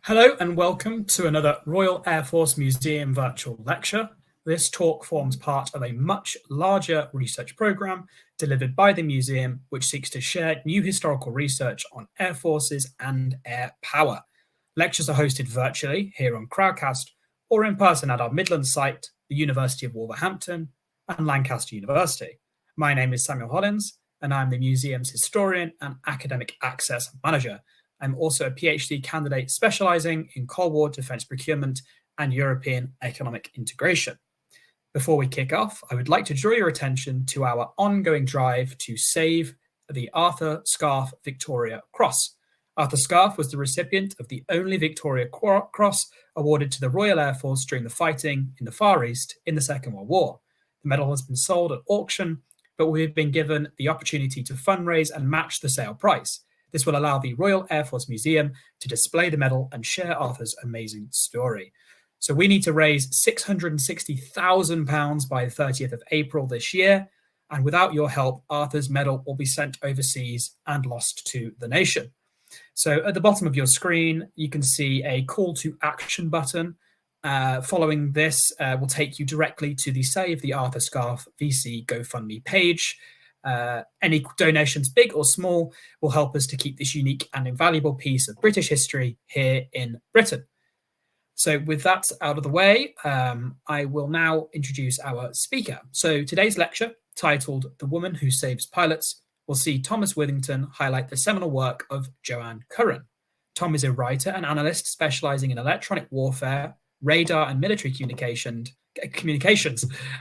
Hello and welcome to another Royal Air Force Museum virtual lecture. This talk forms part of a much larger research programme delivered by the museum, which seeks to share new historical research on air forces and air power. Lectures are hosted virtually here on Crowdcast or in person at our Midlands site, the University of Wolverhampton and Lancaster University. My name is Samuel Hollins and I'm the museum's historian and academic access manager. I'm also a PhD candidate specialising in Cold War defence procurement and European economic integration. Before we kick off, I would like to draw your attention to our ongoing drive to save the Arthur Scarfe Victoria Cross. Arthur Scarfe was the recipient of the only Victoria Cross awarded to the Royal Air Force during the fighting in the Far East in the Second World War. The medal has been sold at auction, but we have been given the opportunity to fundraise and match the sale price. This will allow the Royal Air Force Museum to display the medal and share Arthur's amazing story. So we need to raise £660,000 by the 30th of April this year. And without your help, Arthur's medal will be sent overseas and lost to the nation. So at the bottom of your screen, you can see a call to action button. Following this will take you directly to the Save the Arthur Scarfe VC GoFundMe page. Any donations, big or small, will help us to keep this unique and invaluable piece of British history here in Britain. So with that out of the way, I will now introduce our speaker. So today's lecture, titled The Woman Who Saves Pilots, will see Thomas Withington highlight the seminal work of Joan Curran. Tom is a writer and analyst specialising in electronic warfare, radar and military communications,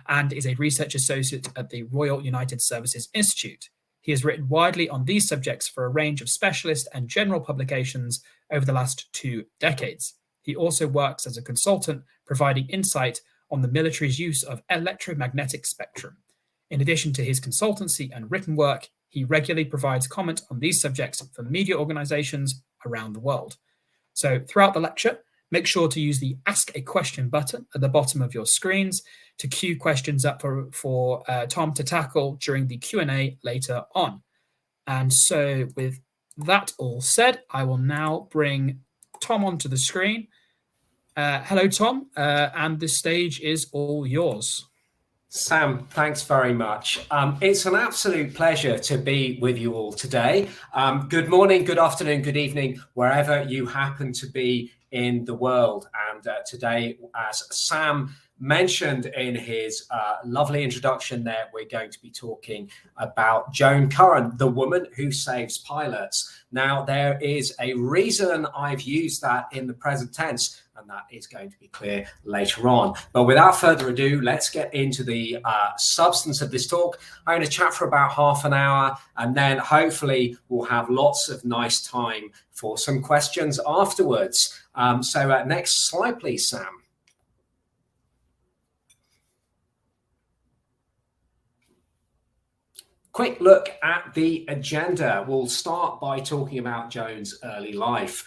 and is a research associate at the Royal United Services Institute. He has written widely on these subjects for a range of specialist and general publications over the last 2 decades. He also works as a consultant, providing insight on the military's use of electromagnetic spectrum. In addition to his consultancy and written work, he regularly provides comment on these subjects for media organizations around the world. So throughout the lecture, make sure to use the Ask a Question button at the bottom of your screens to queue questions up for Tom to tackle during the Q&A later on. And so with that all said, I will now bring Tom onto the screen. Hello, Tom, and the stage is all yours. Sam, thanks very much. It's an absolute pleasure to be with you all today. Good morning, good afternoon, good evening, wherever you happen to be in the world. And today, as Sam mentioned in his lovely introduction there, we're going to be talking about Joan Curran, the woman who saves pilots. Now, there is a reason I've used that in the present tense, and that is going to be clear later on. But without further ado, let's get into the substance of this talk. I'm going to chat for about half an hour, and then hopefully we'll have lots of nice time for some questions afterwards. So next slide, please, Sam. Quick look at the agenda. We'll start by talking about Joan's early life.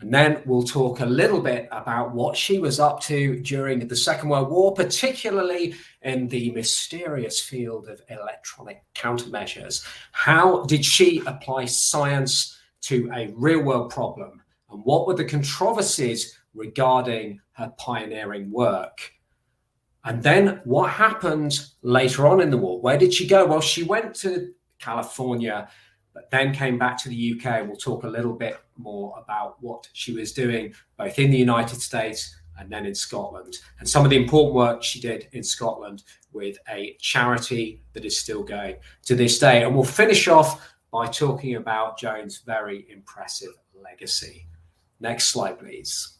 And then we'll talk a little bit about what she was up to during the Second World War, particularly in the mysterious field of electronic countermeasures. How did she apply science to a real-world problem? And what were the controversies regarding her pioneering work? And then what happened later on in the war? Where did she go? Well, she went to California, but then came back to the UK. We'll talk a little bit more about what she was doing both in the United States and then in Scotland, and some of the important work she did in Scotland with a charity that is still going to this day. And we'll finish off by talking about Joan's very impressive legacy. Next slide, please.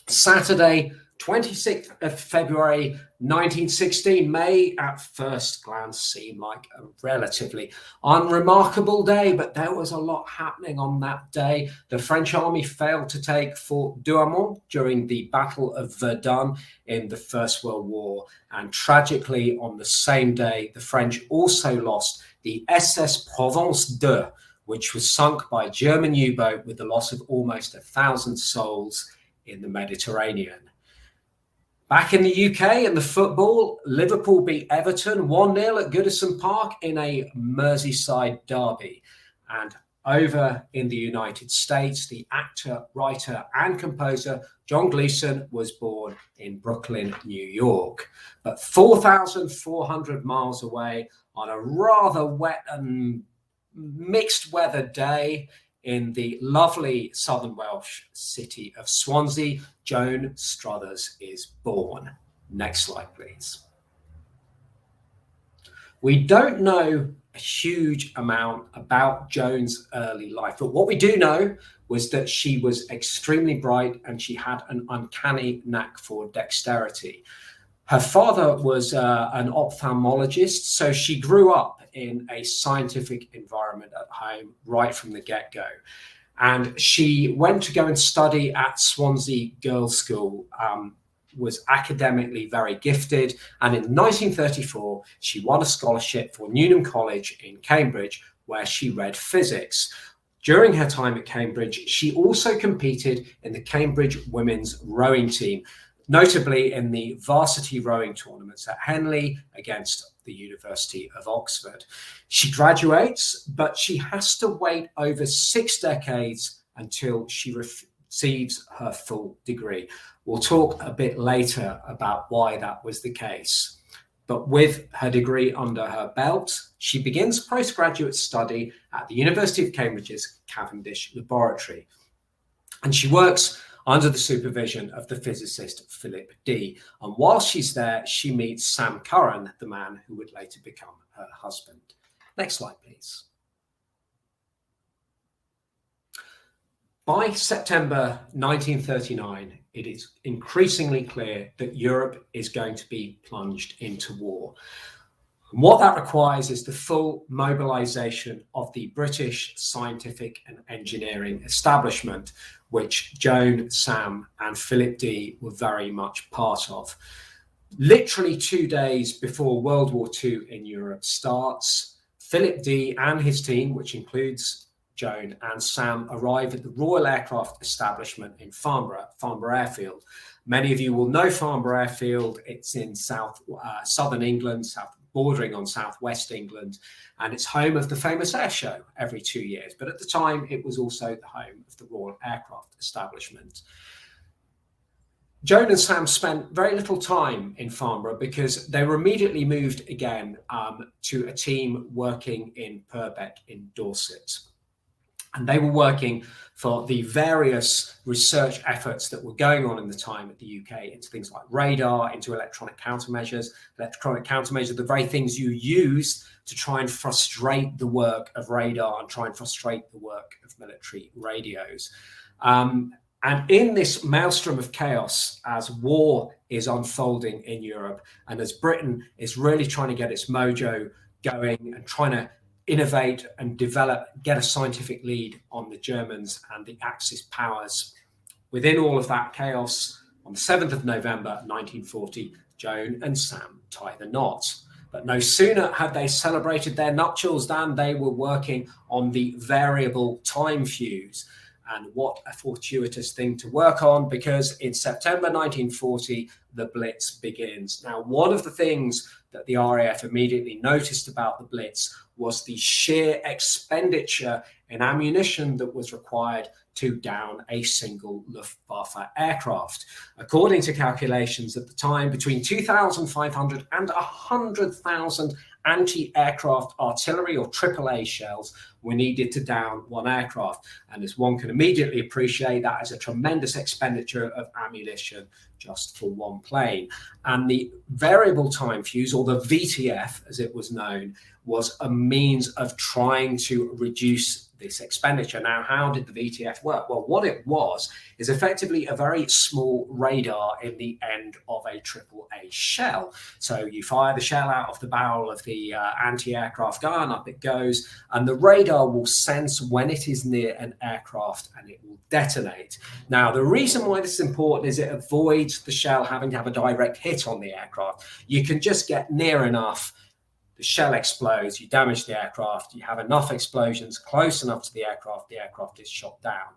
Saturday, 26th of February 1916 may at first glance seem like a relatively unremarkable day, but there was a lot happening on that day. The French army failed to take Fort Douaumont during the Battle of Verdun in the First World War, and tragically on the same day the French also lost the SS Provence 2, which was sunk by a German U-boat with the loss of almost 1,000 souls in the Mediterranean. Back in the UK in the football, Liverpool beat Everton 1-0 at Goodison Park in a Merseyside derby. And over in the United States, the actor, writer, and composer John Gleeson was born in Brooklyn, New York. But 4,400 miles away on a rather wet and mixed weather day in the lovely southern Welsh city of Swansea, Joan Struthers is born. Next slide, please. We don't know a huge amount about Joan's early life, but what we do know was that she was extremely bright and she had an uncanny knack for dexterity. Her father was an ophthalmologist, so she grew up in a scientific environment at home right from the get-go. And she went to go and study at Swansea Girls' School, was academically very gifted, and in 1934 she won a scholarship for Newnham College in Cambridge, where she read physics. During her time at Cambridge, she also competed in the Cambridge women's rowing team, notably in the varsity rowing tournaments at Henley against the University of Oxford. She graduates, but she has to wait over 6 decades until she receives her full degree. We'll talk a bit later about why that was the case. But with her degree under her belt, she begins postgraduate study at the University of Cambridge's Cavendish Laboratory. And she works under the supervision of the physicist Philip D. And while she's there, she meets Sam Curran, the man who would later become her husband. Next slide, please. By September 1939, it is increasingly clear that Europe is going to be plunged into war. And what that requires is the full mobilization of the British scientific and engineering establishment, which Joan, Sam, and Philip D were very much part of. Literally 2 days before World War II in Europe starts, Philip D and his team, which includes Joan and Sam, arrive at the Royal Aircraft Establishment in Farnborough Airfield. Many of you will know Farnborough Airfield. It's in southern England, bordering on southwest England, and it's home of the famous air show every 2 years. But at the time, it was also the home of the Royal Aircraft Establishment. Joan and Sam spent very little time in Farnborough because they were immediately moved again to a team working in Purbeck in Dorset. And they were working for the various research efforts that were going on in the time at the UK into things like radar, into electronic countermeasures. Electronic countermeasures are the very things you use to try and frustrate the work of radar and try and frustrate the work of military radios. And in this maelstrom of chaos, as war is unfolding in Europe and as Britain is really trying to get its mojo going and trying to innovate and develop, get a scientific lead on the Germans and the Axis powers. Within all of that chaos, on the 7th of November 1940, Joan and Sam tie the knot. But no sooner had they celebrated their nuptials than they were working on the variable time fuse. And what a fortuitous thing to work on, because in September 1940, the Blitz begins. Now, one of the things that the RAF immediately noticed about the Blitz was the sheer expenditure in ammunition that was required to down a single Luftwaffe aircraft. According to calculations at the time, between 2,500 and 100,000 anti-aircraft artillery or AAA shells were needed to down one aircraft. And as one can immediately appreciate, that is a tremendous expenditure of ammunition just for one plane. And the variable time fuse, or the VTF as it was known, was a means of trying to reduce this expenditure. Now, how did the VTF work? Well, what it was is effectively a very small radar in the end of a AAA shell. So you fire the shell out of the barrel of the anti-aircraft gun, up it goes, and the radar will sense when it is near an aircraft and it will detonate. Now, the reason why this is important is it avoids the shell having to have a direct hit on the aircraft. You can just get near enough, the shell explodes, you damage the aircraft, you have enough explosions close enough to the aircraft is shot down.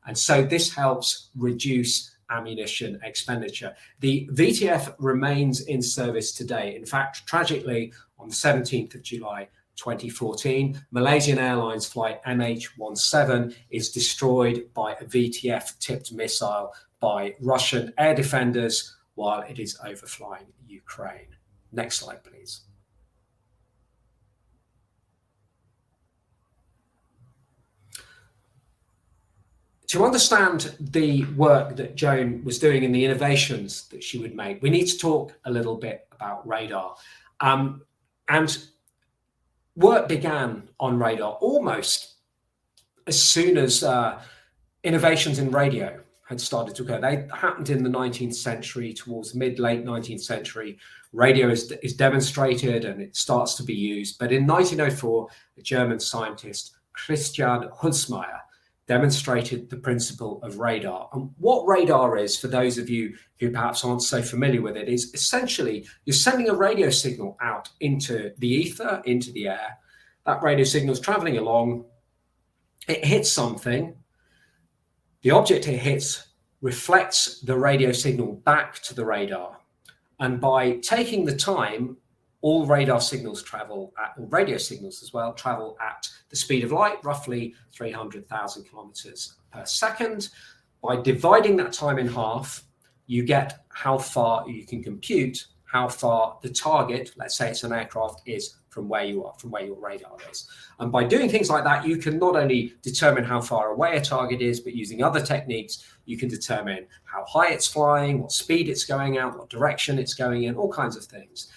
And so this helps reduce ammunition expenditure. The VTF remains in service today. In fact, tragically, on the 17th of July, 2014, Malaysian Airlines flight MH17 is destroyed by a VTF-tipped missile by Russian air defenders while it is overflying Ukraine. Next slide, please. To understand the work that Joan was doing and the innovations that she would make, we need to talk a little bit about radar. And work began on radar almost as soon as innovations in radio had started to occur. They happened in the 19th century, towards mid-late 19th century. Radio is demonstrated and it starts to be used. But in 1904, a German scientist, Christian Holzmeier, demonstrated the principle of radar. And what radar is, for those of you who perhaps aren't so familiar with it, is essentially you're sending a radio signal out into the ether, into the air. That radio signal is traveling along. It hits something. The object it hits reflects the radio signal back to the radar. And by taking the time, all radar signals travel at, or radio signals as well, travel at the speed of light, roughly 300,000 kilometers per second. By dividing that time in half, you get how far you can compute how far the target, let's say it's an aircraft, is from where you are, from where your radar is. And by doing things like that, you can not only determine how far away a target is, but using other techniques, you can determine how high it's flying, what speed it's going at, what direction it's going in, all kinds of things.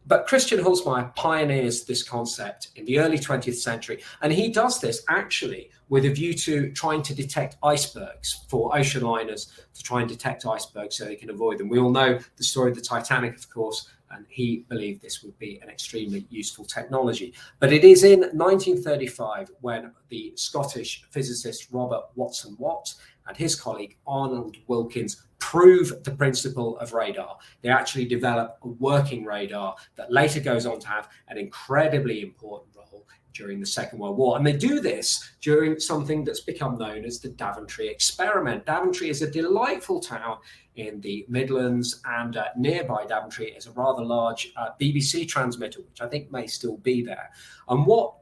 But Christian Holzmeier pioneers this concept in the early 20th century, and he does this actually with a view to trying to detect icebergs, for ocean liners to try and detect icebergs so they can avoid them. We all know the story of the Titanic, of course, and he believed this would be an extremely useful technology. But it is in 1935 when the Scottish physicist Robert Watson-Watt and his colleague Arnold Wilkins prove the principle of radar. They actually develop a working radar that later goes on to have an incredibly important role during the Second World War. And they do this during something that's become known as the Daventry experiment. Daventry is a delightful town in the Midlands, and nearby Daventry is a rather large BBC transmitter, which I think may still be there. And what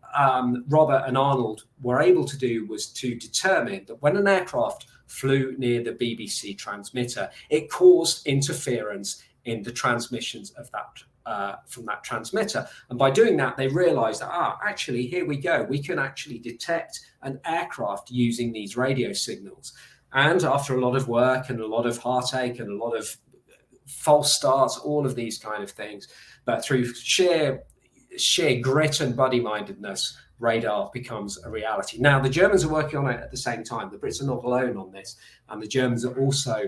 Robert and Arnold were able to do was to determine that when an aircraft flew near the BBC transmitter, it caused interference in the transmissions of that from that transmitter. And by doing that, they realized that, actually, here we go. We can actually detect an aircraft using these radio signals. And after a lot of work and a lot of heartache and a lot of false starts, all of these kind of things, but through sheer grit and buddy-mindedness, radar becomes a reality. Now, the Germans are working on it at the same time. The Brits are not alone on this. And the Germans are also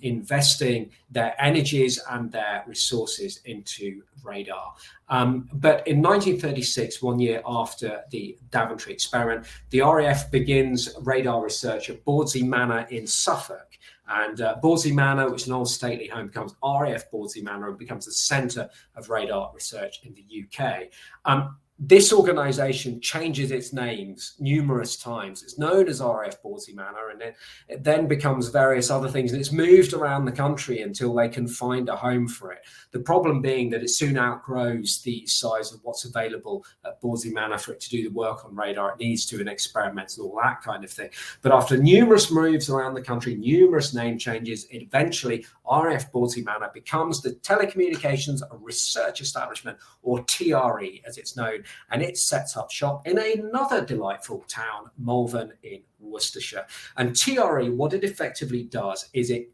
investing their energies and their resources into radar. But in 1936, 1 year after the Daventry experiment, the RAF begins radar research at Bawdsey Manor in Suffolk. And Bawdsey Manor, which is an old stately home, becomes RAF Bawdsey Manor and becomes the centre of radar research in the UK. This organisation changes its names numerous times. It's known as RAF Bawdsey Manor, and it then becomes various other things, and it's moved around the country until they can find a home for it. The problem being that it soon outgrows the size of what's available at Bawdsey Manor for it to do the work on radar. It needs to, and experiments and all that kind of thing. But after numerous moves around the country, numerous name changes, eventually RAF Bawdsey Manor becomes the Telecommunications Research Establishment, or TRE as it's known, and it sets up shop in another delightful town, Malvern in Worcestershire. And TRE, what it effectively does is it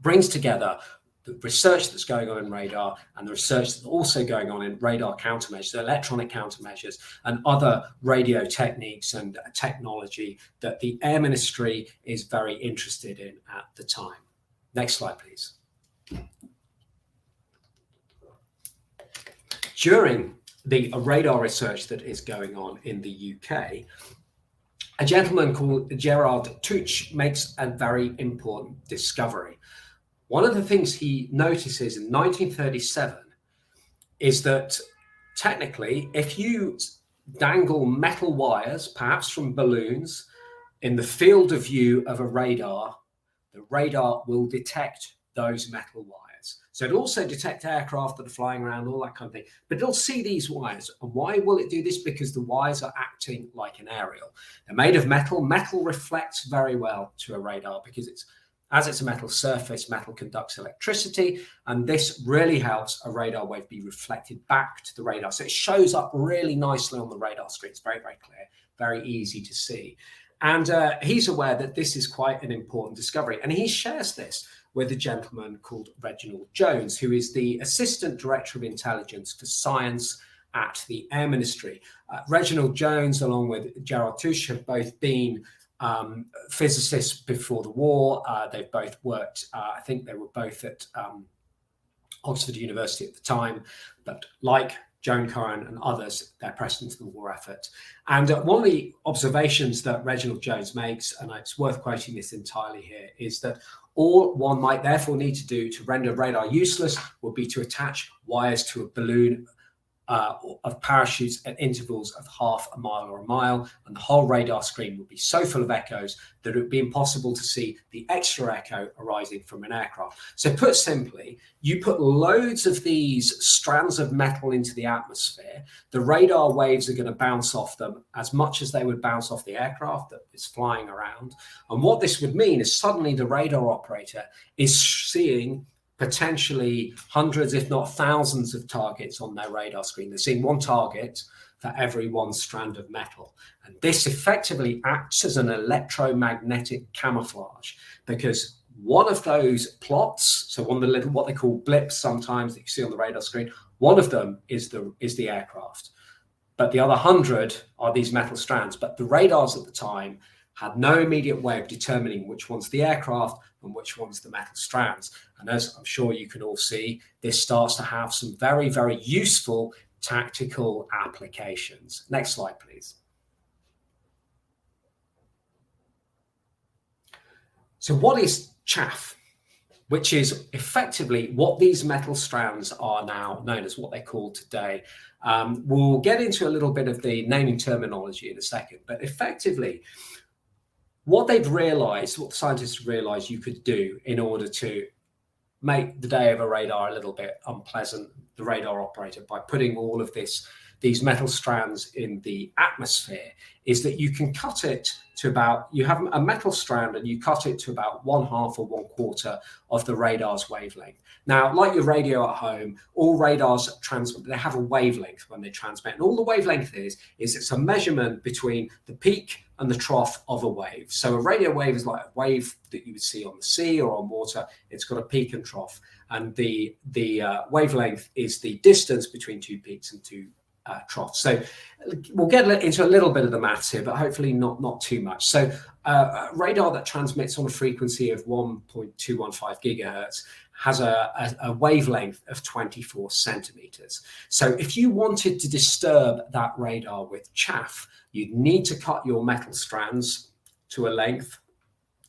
brings together the research that's going on in radar and the research that's also going on in radar countermeasures, electronic countermeasures, and other radio techniques and technology that the Air Ministry is very interested in at the time. Next slide, please. During the radar research that is going on in the UK, a gentleman called Gerard Touch makes a very important discovery. One of the things he notices in 1937 is that technically, if you dangle metal wires, perhaps from balloons, in the field of view of a radar, the radar will detect those metal wires. wires. So it'll also detect aircraft that are flying around, all that kind of thing, but it'll see these wires. And why will it do this? Because the wires are acting like an aerial. They're made of metal. Metal reflects very well to a radar because as it's a metal surface, metal conducts electricity, and this really helps a radar wave be reflected back to the radar. So it shows up really nicely on the radar screen. It's very, very clear, very easy to see. And he's aware that this is quite an important discovery, and he shares this with a gentleman called Reginald Jones, who is the Assistant Director of Intelligence for Science at the Air Ministry. Reginald Jones, along with Gerard Touche, have both been physicists before the war. They've both worked, I think they were both at Oxford University at the time, but like Joan Curran and others, they're pressed into the war effort. And one of the observations that Reginald Jones makes, and it's worth quoting this entirely here, is that all one might therefore need to do to render radar useless would be to attach wires to a balloon of parachutes at intervals of half a mile or a mile, and the whole radar screen would be so full of echoes that it would be impossible to see the extra echo arising from an aircraft. So put simply, you put loads of these strands of metal into the atmosphere, the radar waves are going to bounce off them as much as they would bounce off the aircraft that is flying around. And what this would mean is suddenly the radar operator is seeing potentially hundreds, if not thousands of targets on their radar screen. They're seeing one target for every one strand of metal. And this effectively acts as an electromagnetic camouflage, because one of those plots, so one of the little, what they call blips sometimes that you see on the radar screen, one of them is the aircraft. But the other 100 are these metal strands. But the radars at the time had no immediate way of determining which one's the aircraft and which one's the metal strands. And as I'm sure you can all see, this starts to have some very, very useful tactical applications. Next slide, please. So what is chaff? Which is effectively what these metal strands are now known as, what they're called today. We'll get into a little bit of the naming terminology in a second, but effectively, what they've realized, what the scientists realized you could do in order to make the day of a radar a little bit unpleasant, the radar operator, by putting all of these metal strands in the atmosphere, is that you can cut it to about, you have a metal strand and you cut it to about 1/2 or 1/4 of the radar's wavelength. Now, like your radio at home, all radars transmit, they have a wavelength when they transmit. And all the wavelength is it's a measurement between the peak and the trough of a wave. So a radio wave is like a wave that you would see on the sea or on water. It's got a peak and trough. And the wavelength is the distance between two peaks and two troughs. So we'll get into a little bit of the maths here, but hopefully not too much. So a radar that transmits on a frequency of 1.215 gigahertz has a wavelength of 24 centimeters. So if you wanted to disturb that radar with chaff, you'd need to cut your metal strands to a length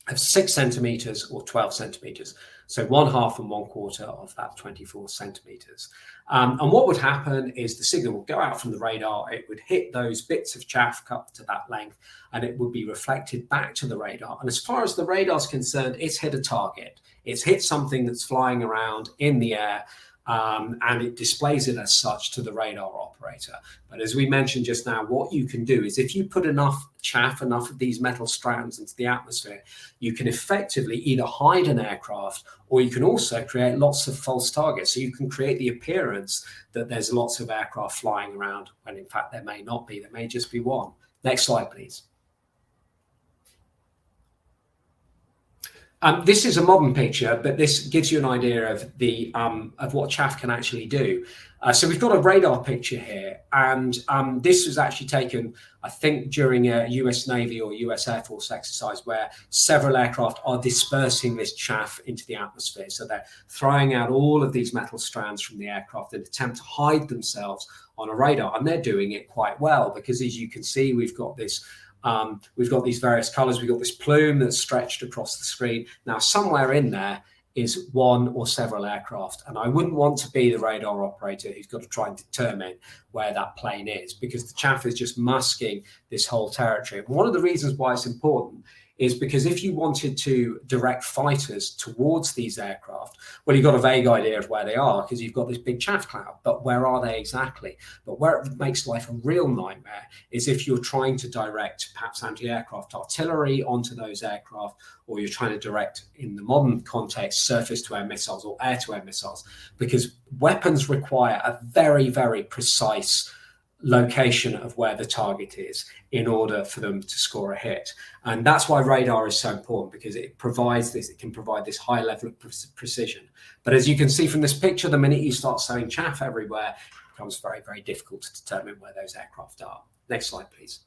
of 6 centimeters or 12 centimeters. So 1/2 and 1/4 of that 24 centimeters. And what would happen is the signal would go out from the radar, it would hit those bits of chaff cut to that length, and it would be reflected back to the radar. And as far as the radar is concerned, it's hit a target. It's hit something that's flying around in the air, and it displays it as such to the radar operator. But as we mentioned just now, what you can do is if you put enough chaff, enough of these metal strands into the atmosphere, you can effectively either hide an aircraft, or you can also create lots of false targets. So you can create the appearance that there's lots of aircraft flying around when in fact there may not be. There may just be one. Next slide, please. This is a modern picture, but this gives you an idea of what chaff can actually do. So we've got a radar picture here, and this was actually taken, I think, during a US Navy or US Air Force exercise where several aircraft are dispersing this chaff into the atmosphere. So they're throwing out all of these metal strands from the aircraft in an attempt to hide themselves on a radar, and they're doing it quite well because, as you can see, we've got these various colors. We've got this plume that's stretched across the screen. Now, somewhere in there is one or several aircraft, and I wouldn't want to be the radar operator who's got to try and determine where that plane is, because the chaff is just masking this whole territory. And one of the reasons why it's important is because if you wanted to direct fighters towards these aircraft, well, you've got a vague idea of where they are because you've got this big chaff cloud, but where are they exactly? But where it makes life a real nightmare is if you're trying to direct perhaps anti-aircraft artillery onto those aircraft, or you're trying to direct, in the modern context, surface-to-air missiles or air-to-air missiles, because weapons require a very, very precise location of where the target is in order for them to score a hit. And that's why radar is so important, because it provides this, it can provide this high level of precision. But as you can see from this picture, the minute you start sowing chaff everywhere, it becomes very, very difficult to determine where those aircraft are. Next slide, please.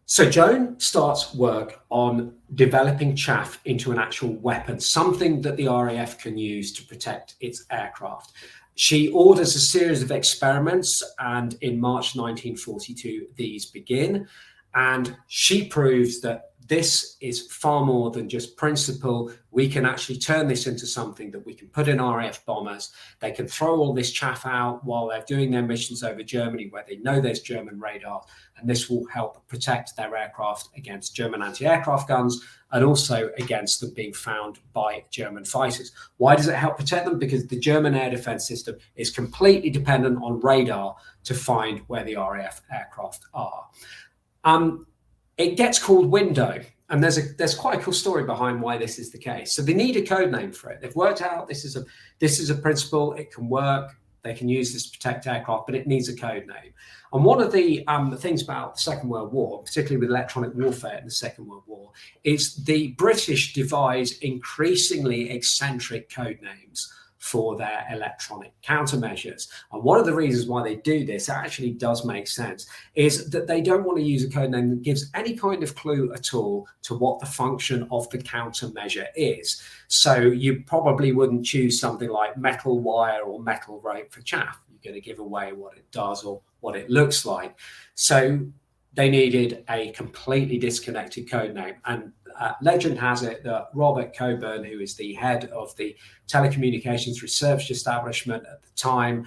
So Joan starts work on developing chaff into an actual weapon, something that the RAF can use to protect its aircraft. She orders a series of experiments, and in March 1942, these begin. And she proves that this is far more than just principle. We can actually turn this into something that we can put in RAF bombers. They can throw all this chaff out while they're doing their missions over Germany, where they know there's German radar, and this will help protect their aircraft against German anti-aircraft guns and also against them being found by German fighters. Why does it help protect them? Because the German air defense system is completely dependent on radar to find where the RAF aircraft are. It gets called window, and there's quite a cool story behind why this is the case. So they need a code name for it. They've worked out this is a principle. It can work. They can use this to protect aircraft, but it needs a code name. And one of the things about the Second World War, particularly with electronic warfare in the Second World War, is the British devise increasingly eccentric code names for their electronic countermeasures. And one of the reasons why they do this actually does make sense, is that they don't want to use a code name that gives any kind of clue at all to what the function of the countermeasure is. So you probably wouldn't choose something like metal wire or metal rope for chaff. You're going to give away what it does or what it looks like. So they needed a completely disconnected code name. And legend has it that Robert Coburn, who is the head of the telecommunications research establishment at the time,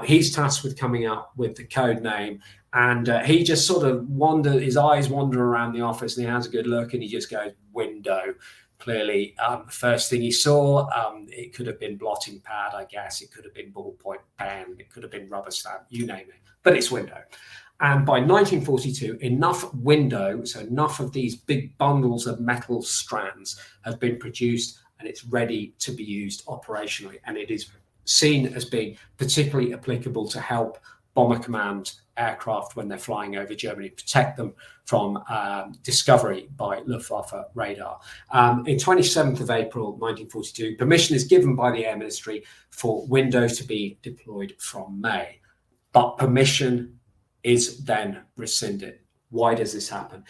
he's tasked with coming up with the code name. And he just sort of his eyes wander around the office, and he has a good look, and he just goes, window. Clearly, the first thing he saw, it could have been blotting pad, I guess. It could have been ballpoint pen. It could have been rubber stamp, you name it. But it's window. And by 1942, enough window, so enough of these big bundles of metal strands have been produced, and it's ready to be used operationally. And it is seen as being particularly applicable to help Bomber Command aircraft when they're flying over Germany, protect them from discovery by Luftwaffe radar. In 27th of April 1942, permission is given by the Air Ministry for window to be deployed from May. But permission is then rescinded. Why does this happen?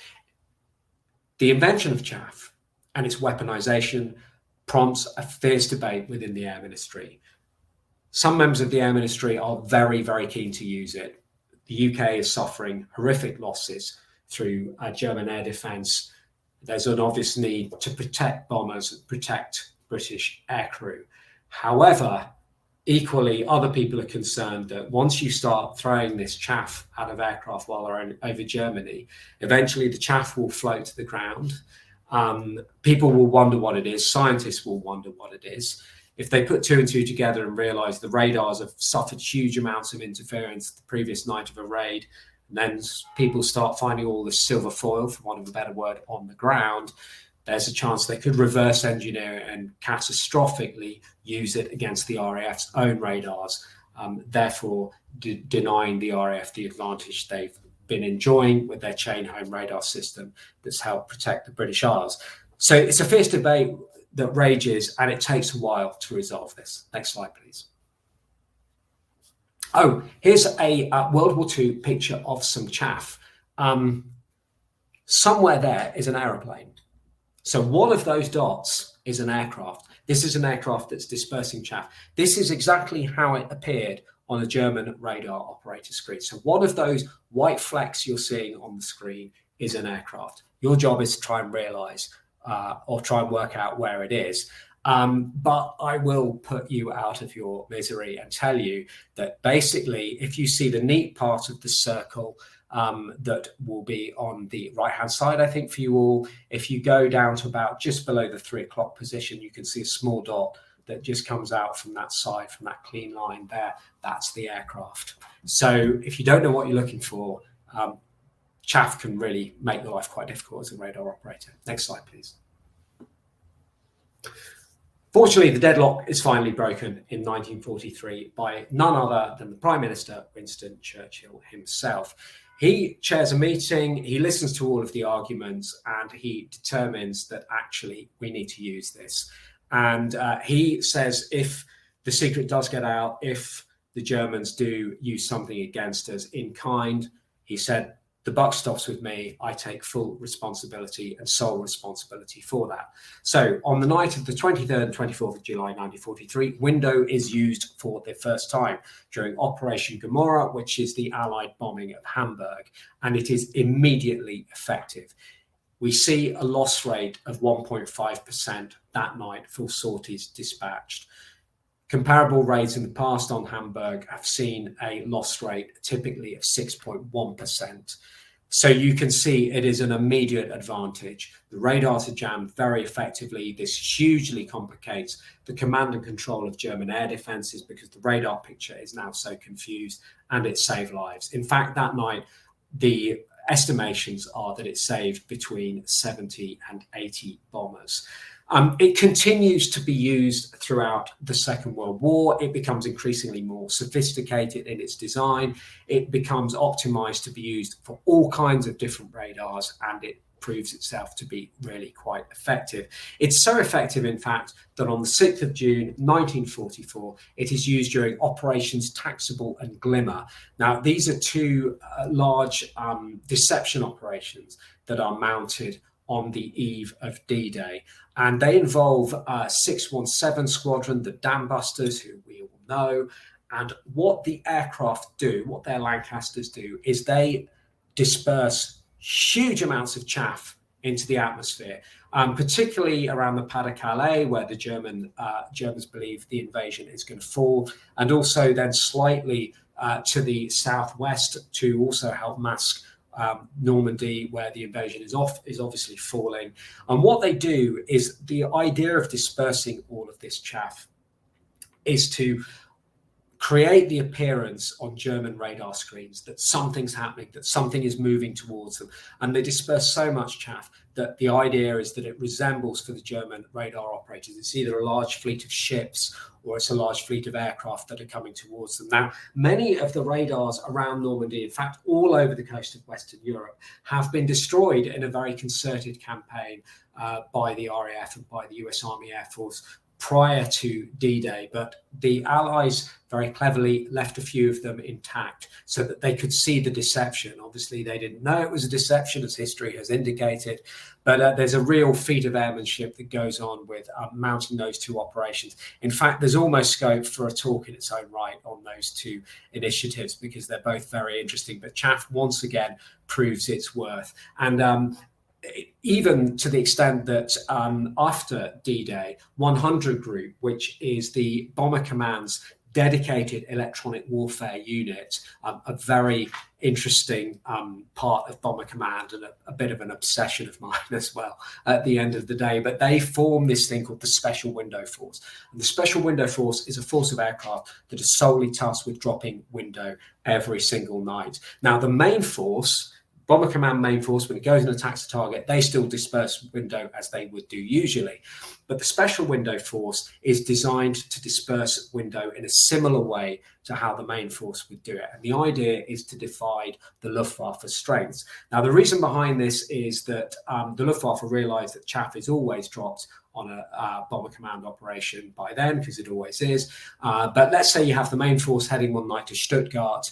The invention of chaff and its weaponization prompts a fierce debate within the Air Ministry. Some members of the Air Ministry are very, very keen to use it. The UK is suffering horrific losses through German air defense. There's an obvious need to protect bombers, protect British aircrew. However, equally, other people are concerned that once you start throwing this chaff out of aircraft while they're over Germany, eventually the chaff will float to the ground. People will wonder what it is. Scientists will wonder what it is. If they put two and two together and realize the radars have suffered huge amounts of interference the previous night of a raid, and then people start finding all this silver foil, for want of a better word, on the ground, there's a chance they could reverse engineer it and catastrophically use it against the RAF's own radars, therefore denying the RAF the advantage they've been enjoying with their chain home radar system that's helped protect the British Isles. So it's a fierce debate that rages, and it takes a while to resolve this. Next slide, please. Oh, here's a World War II picture of some chaff. Somewhere there is an aeroplane. So one of those dots is an aircraft. This is an aircraft that's dispersing chaff. This is exactly how it appeared on a German radar operator screen. So one of those white flecks you're seeing on the screen is an aircraft. Your job is to try and realize or try and work out where it is. But I will put you out of your misery and tell you that basically, if you see the neat part of the circle that will be on the right-hand side, I think, for you all, if you go down to about just below the 3 o'clock position, you can see a small dot that just comes out from that side, from that clean line there. That's the aircraft. So if you don't know what you're looking for, chaff can really make your life quite difficult as a radar operator. Next slide, please. Fortunately, the deadlock is finally broken in 1943 by none other than the Prime Minister, Winston Churchill himself. He chairs a meeting, he listens to all of the arguments, and he determines that actually we need to use this. And he says, if the secret does get out, if the Germans do use something against us in kind, he said, the buck stops with me. I take full responsibility and sole responsibility for that. So on the night of the 23rd and 24th of July 1943, window is used for the first time during Operation Gomorrah, which is the Allied bombing of Hamburg, and it is immediately effective. We see a loss rate of 1.5% that night for sorties dispatched. Comparable rates in the past on Hamburg have seen a loss rate typically of 6.1%. So you can see it is an immediate advantage. The radars are jammed very effectively. This hugely complicates the command and control of German air defenses because the radar picture is now so confused, and it saved lives. In fact, that night, the estimations are that it saved between 70 and 80 bombers. It continues to be used throughout the Second World War. It becomes increasingly more sophisticated in its design. It becomes optimized to be used for all kinds of different radars, and it proves itself to be really quite effective. It's so effective, in fact, that on the 6th of June 1944, it is used during Operations Taxable and Glimmer. Now, these are two large deception operations that are mounted on the eve of D-Day. And they involve 617 Squadron, the Dam Busters, who we all know. And what the aircraft do, what their Lancasters do, is they disperse huge amounts of chaff into the atmosphere, particularly around the Pas-de-Calais, where the Germans believe the invasion is going to fall, and also then slightly to the southwest to also help mask Normandy, where the invasion is obviously falling. And what they do is, the idea of dispersing all of this chaff is to create the appearance on German radar screens that something's happening, that something is moving towards them. And they disperse so much chaff that the idea is that it resembles, for the German radar operators, it's either a large fleet of ships or it's a large fleet of aircraft that are coming towards them. Now, many of the radars around Normandy, in fact, all over the coast of Western Europe, have been destroyed in a very concerted campaign by the RAF and by the US Army Air Force prior to D-Day, but the Allies very cleverly left a few of them intact so that they could see the deception. Obviously, they didn't know it was a deception, as history has indicated, but there's a real feat of airmanship that goes on with mounting those two operations. In fact, there's almost scope for a talk in its own right on those two initiatives because they're both very interesting, but chaff once again proves its worth. And even to the extent that after D-Day, 100 Group, which is the Bomber Command's dedicated electronic warfare unit, a very interesting part of Bomber Command and a bit of an obsession of mine as well at the end of the day. But they form this thing called the Special Window Force. And the Special Window Force is a force of aircraft that is solely tasked with dropping window every single night. Now, the main force, Bomber Command main force, when it goes and attacks the target, they still disperse window as they would do usually. But the Special Window Force is designed to disperse window in a similar way to how the main force would do it. And the idea is to divide the Luftwaffe's strengths. Now, the reason behind this is that the Luftwaffe realized that chaff is always dropped on a Bomber Command operation by then, because it always is. But let's say you have the main force heading one night to Stuttgart.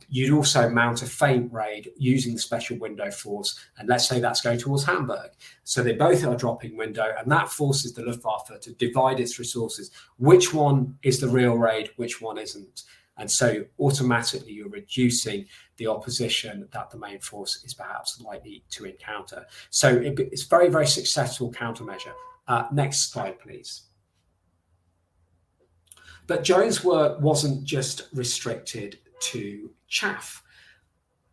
You'd also mount a feint raid using the Special Window Force, and let's say that's going towards Hamburg. So they both are dropping window, and that forces the Luftwaffe to divide its resources. Which one is the real raid, which one isn't? And so automatically you're reducing the opposition that the main force is perhaps likely to encounter. So it's very, very successful countermeasure. Next slide, please. But Joan's work wasn't just restricted to chaff.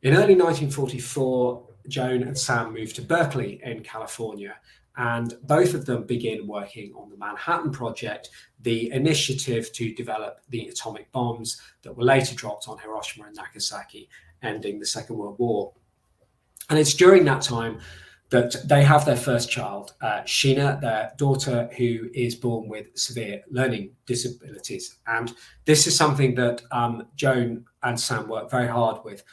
In early 1944, Joan and Sam moved to Berkeley in California, and both of them begin working on the Manhattan Project, the initiative to develop the atomic bombs that were later dropped on Hiroshima and Nagasaki, ending the Second World War. And it's during that time that they have their first child, Sheena, their daughter, who is born with severe learning disabilities. And this is something that Joan and Sam work very hard with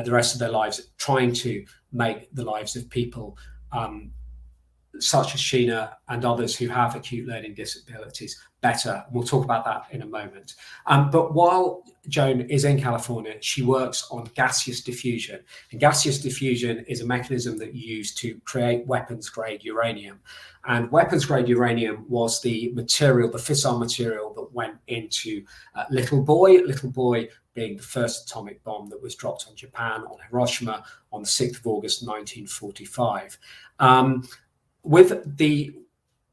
the rest of their lives, trying to make the lives of people such as Sheena and others who have acute learning disabilities better. We'll talk about that in a moment. But while Joan is in California, she works on gaseous diffusion. And gaseous diffusion is a mechanism that you use to create weapons-grade uranium. And weapons-grade uranium was the material, the fissile material that went into Little Boy being the first atomic bomb that was dropped on Japan, on Hiroshima, on the 6th of August, 1945. With the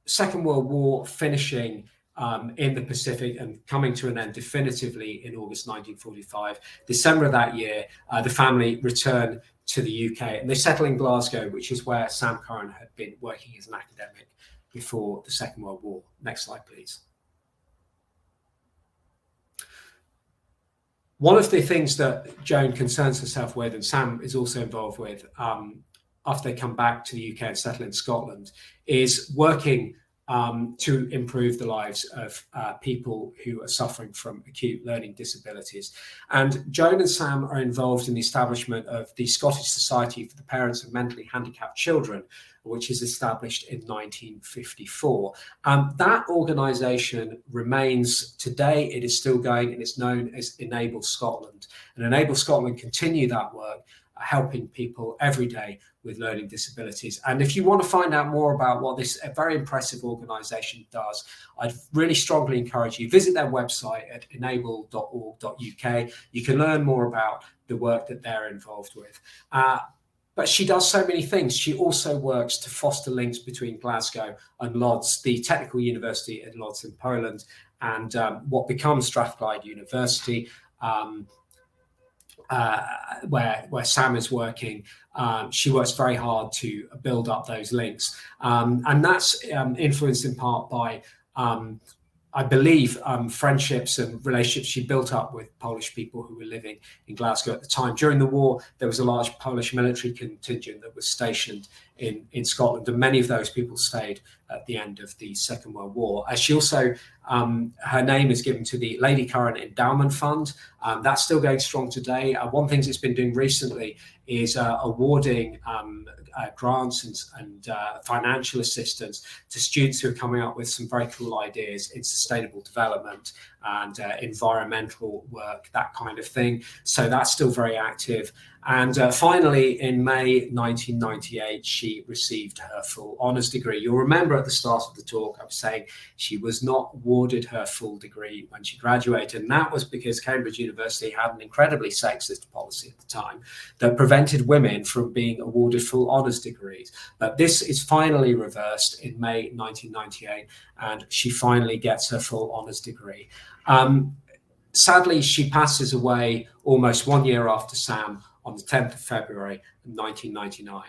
Second World War finishing in the Pacific and coming to an end definitively in August 1945, December of that year, the family returned to the UK and they settled in Glasgow, which is where Sam Curran had been working as an academic before the Second World War. Next slide, please. One of the things that Joan concerns herself with, and Sam is also involved with, after they come back to the UK and settle in Scotland, is working to improve the lives of people who are suffering from acute learning disabilities. And Joan and Sam are involved in the establishment of the Scottish Society for the Parents of Mentally Handicapped Children, which is established in 1954. That organisation remains today. It is still going and it's known as Enable Scotland. And Enable Scotland continue that work, helping people every day with learning disabilities. And if you want to find out more about what this very impressive organisation does, I'd really strongly encourage you visit their website at enable.org.uk. You can learn more about the work that they're involved with. But she does so many things. She also works to foster links between Glasgow and Lodz, the technical university in Lodz in Poland, and what becomes Strathclyde University, where Sam is working. She works very hard to build up those links. And that's influenced in part by, I believe, friendships and relationships she built up with Polish people who were living in Glasgow at the time. During the war, there was a large Polish military contingent that was stationed in Scotland, and many of those people stayed at the end of the Second World War. She also, her name is given to the Lady Curran Endowment Fund. That's still going strong today. One thing it's been doing recently is awarding grants and financial assistance to students who are coming up with some very cool ideas in sustainable development and environmental work, that kind of thing. So that's still very active. And finally, in May 1998, she received her full honours degree. You'll remember at the start of the talk, I was saying she was not awarded her full degree when she graduated. And that was because Cambridge University had an incredibly sexist policy at the time that prevented women from being awarded full honours degrees. But this is finally reversed in May 1998, and she finally gets her full honours degree. Sadly, she passes away almost 1 year after Sam on the 10th of February 1999.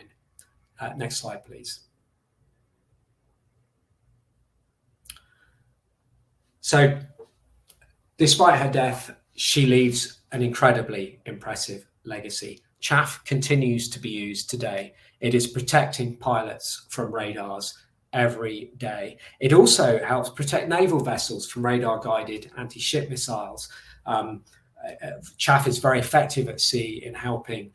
Next slide, please. So, despite her death, she leaves an incredibly impressive legacy. Chaff continues to be used today. It is protecting pilots from radars every day. It also helps protect naval vessels from radar-guided anti-ship missiles. Chaff is very effective at sea in helping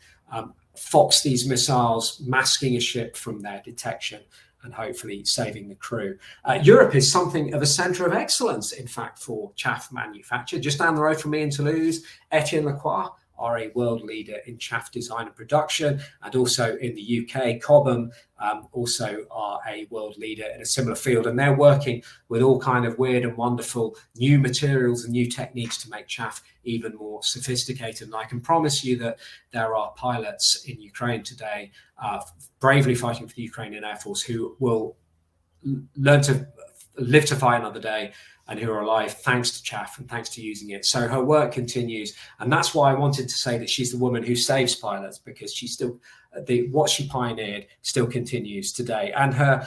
fox these missiles, masking a ship from their detection and hopefully saving the crew. Europe is something of a centre of excellence, in fact, for chaff manufacture. Just down the road from me in Toulouse, Etienne Lacroix are a world leader in chaff design and production, and also in the UK, Cobham also are a world leader in a similar field, and they're working with all kind of weird and wonderful new materials and new techniques to make chaff even more sophisticated. And I can promise you that there are pilots in Ukraine today bravely fighting for the Ukrainian Air Force who will learned to live to fight another day and who are alive thanks to chaff and thanks to using it. So her work continues, and that's why I wanted to say that she's the woman who saves pilots, because she's still what she pioneered still continues today, and her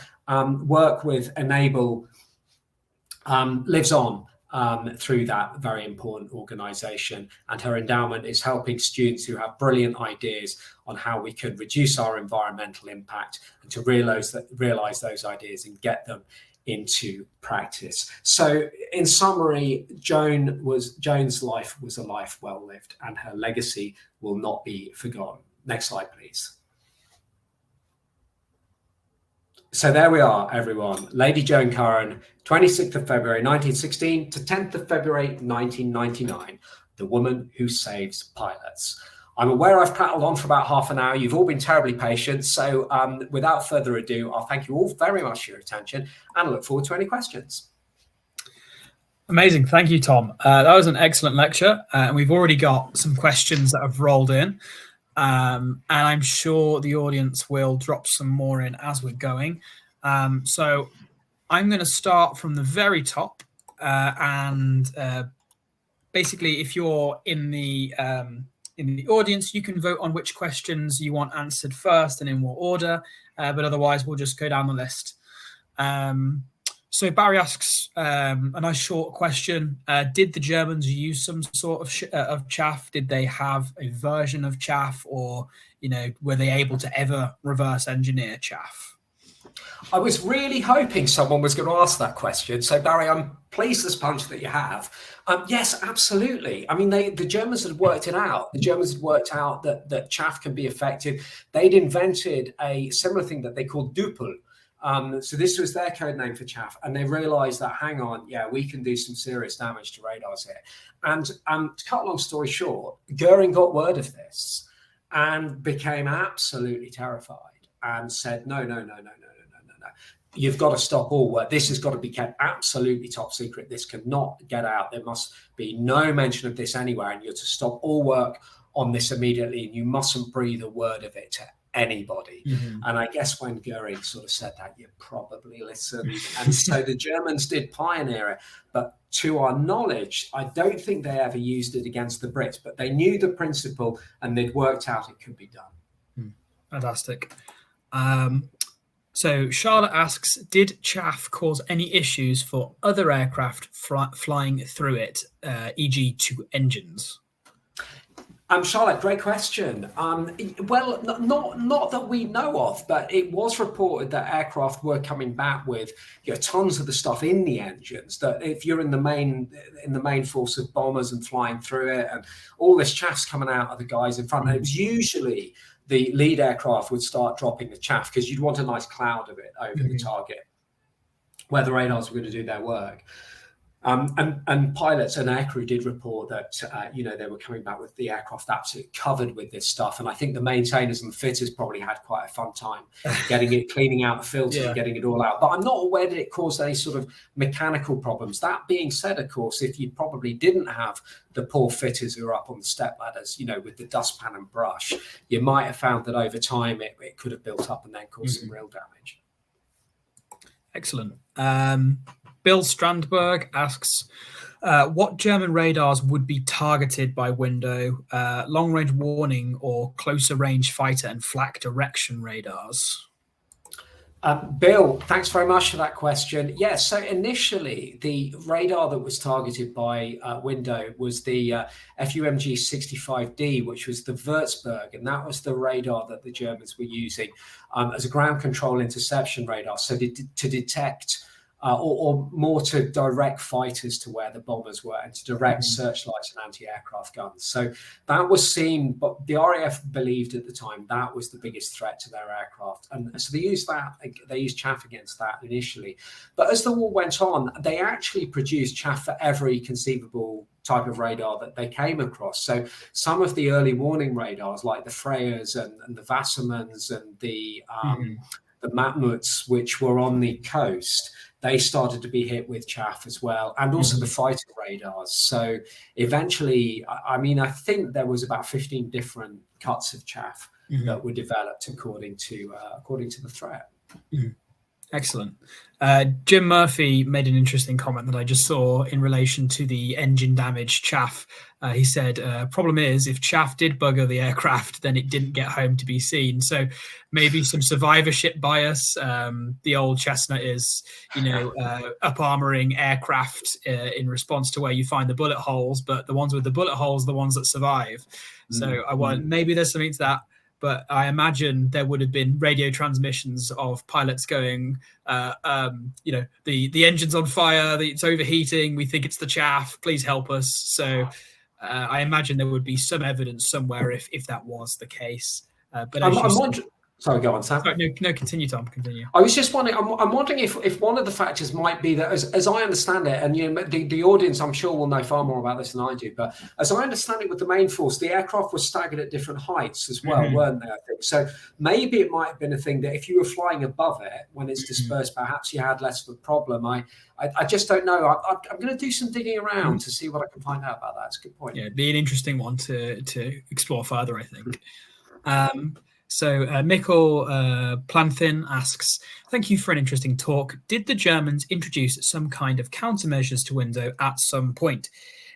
work with Enable lives on through that very important organisation, and her endowment is helping students who have brilliant ideas on how we can reduce our environmental impact and to realise those ideas and get them into practice. So in summary, Joan's life was a life well lived, and her legacy will not be forgotten. Next slide, please. So there we are, everyone. Lady Joan Curran, 26th of February 1916 to 10th of February 1999, the woman who saves pilots. I'm aware I've prattled on for about half an hour. You've all been terribly patient. So without further ado, I'll thank you all very much for your attention and I look forward to any questions. Amazing. Thank you, Tom. That was an excellent lecture. And we've already got some questions that have rolled in. And I'm sure the audience will drop some more in as we're going. So I'm going to start from the very top. Basically, if you're in the audience, you can vote on which questions you want answered first and in what order, but otherwise we'll just go down the list. So Barry asks a nice short question. Did the Germans use some sort of chaff? Did they have a version of chaff, or were they able to ever reverse engineer chaff? I was really hoping someone was going to ask that question. So Barry, I'm pleased as punch that you have. Yes, absolutely. I mean, the Germans had worked it out. The Germans had worked out that chaff can be effective. They'd invented a similar thing that they called Düppel. So this was their code name for chaff. And they realized that, hang on, yeah, we can do some serious damage to radars here. And to cut a long story short, Goering got word of this and became absolutely terrified and said, no. You've got to stop all work. This has got to be kept absolutely top secret. This cannot get out. There must be no mention of this anywhere, and you're to stop all work on this immediately, and you mustn't breathe a word of it to anybody. Mm-hmm. And I guess when Goering sort of said that, you probably listened. And so the Germans did pioneer it. But to our knowledge, I don't think they ever used it against the Brits, but they knew the principle and they'd worked out it could be done. Fantastic. So Charlotte asks, did chaff cause any issues for other aircraft flying through it, e.g. to engines? Charlotte, great question. Well, not that we know of, but it was reported that aircraft were coming back with tons of the stuff in the engines. That if you're in the main force of bombers and flying through it, and all this chaff's coming out of the guys in front, and it was usually the lead aircraft would start dropping the chaff because you'd want a nice cloud of it over the target where the radars were going to do their work. And pilots and aircrew did report that, they were coming back with the aircraft absolutely covered with this stuff. And I think the maintainers and the fitters probably had quite a fun time cleaning out the filters and getting it all out. But I'm not aware that it caused any sort of mechanical problems. That being said, of course, if you probably didn't have the poor fitters who are up on the step ladders, with the dustpan and brush, you might have found that over time it could have built up and then caused some real damage. Excellent. Bill Strandberg asks, what German radars would be targeted by window, long-range warning or closer range fighter and flak direction radars? Bill, thanks very much for that question. Yes, so initially the radar that was targeted by window was the FUMG 65D, which was the Würzburg, and that was the radar that the Germans were using as a ground control interception radar, so to detect or more to direct fighters to where the bombers were and to direct searchlights and anti-aircraft guns. So that was seen, but the RAF believed at the time that was the biggest threat to their aircraft. And so they used chaff against that initially. But as the war went on, they actually produced chaff for every conceivable type of radar that they came across. So some of the early warning radars, like the Freyers and the Wassermans and the Matmuts, which were on the coast, they started to be hit with chaff as well, and also the fighter radars. So eventually, I think there was about 15 different cuts of chaff that were developed according to the threat. Excellent. Jim Murphy made an interesting comment that I just saw in relation to the engine damage chaff. He said, problem is, if chaff did bugger the aircraft, then it didn't get home to be seen. So maybe some survivorship bias. The old chestnut is, up armoring aircraft in response to where you find the bullet holes, but the ones with the bullet holes are the ones that survive. So maybe there's something to that. But I imagine there would have been radio transmissions of pilots going, the engine's on fire, it's overheating, we think it's the chaff, please help us. So I imagine there would be some evidence somewhere if that was the case. But I'm wondering. Sorry, go on, Sam. Sorry, no, continue, Tom. Continue. I was just wondering. I'm wondering if one of the factors might be that, as I understand it, and the audience, I'm sure, will know far more about this than I do. But as I understand it, with the main force, the aircraft was staggered at different heights as well, weren't they? I think so. Maybe it might have been a thing that if you were flying above it when it's dispersed, perhaps you had less of a problem. I just don't know. I'm going to do some digging around to see what I can find out about that. It's a good point. Yeah, it'd be an interesting one to explore further, I think. So Mikkel Planthin asks, thank you for an interesting talk. Did the Germans introduce some kind of countermeasures to window at some point,